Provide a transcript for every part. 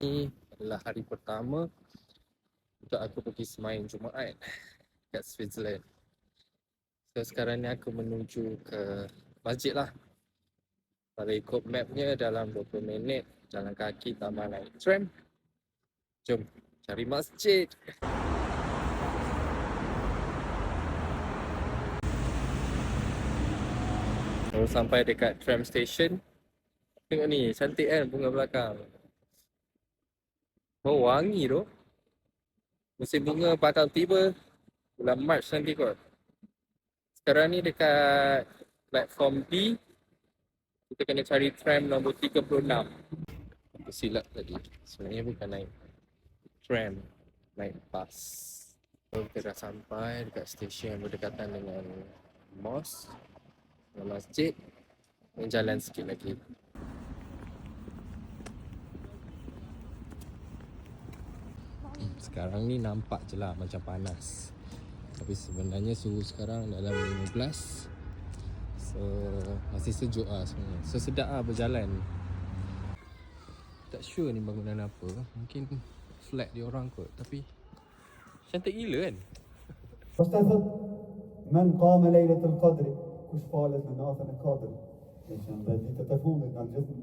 Ini adalah hari pertama untuk aku pergi sembahyang Jumaat kat Switzerland. So sekarang ni aku menuju ke masjid lah. Kalau ikut mapnya dalam 20 minit jalan kaki tambah naik tram. Jom cari masjid. Baru sampai dekat tram station. Tengok ni, cantik kan bunga belakang. Oh, wangi tu. Musim bunga bakal tiba bulan Mac nanti kot. Sekarang ni dekat platform B. Kita kena cari tram nombor 36. Aku silap tadi. Sebenarnya bukan naik tram, naik bus. So, kita dah sampai dekat stesen yang berdekatan dengan mosque, dengan masjid. Dan jalan sikit lagi. Sekarang ni nampak je lah macam panas. Tapi sebenarnya suhu sekarang dalam 15. So masih sejuk lah sebenarnya. So sedap lah berjalan. Tak sure ni bangunan apa. Mungkin flat dia orang kot. Tapi cantik gila kan. واستفد من قام ليلة القدر kush falet në natën e Kadrit. Që janë dhe ditët e fundit kanë gjithë.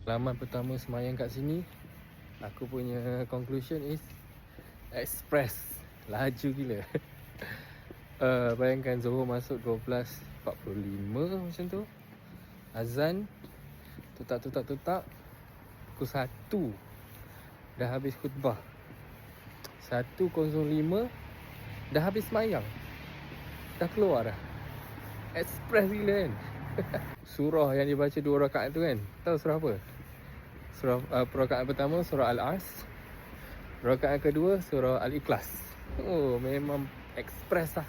Pengalaman pertama semayang kat sini, aku punya conclusion is express. Laju gila. Bayangkan Zohor masuk 12.45 macam tu. Azan tutak pukul 1 dah habis khutbah. 1.05 dah habis semayang. Dah keluar dah. Express gila kan. Surah yang dibaca 2 rakaat tu kan. Tahu surah apa? Surah rakaat pertama surah Al-As. Rakaat kedua surah Al-Ikhlas. Oh, memang express lah.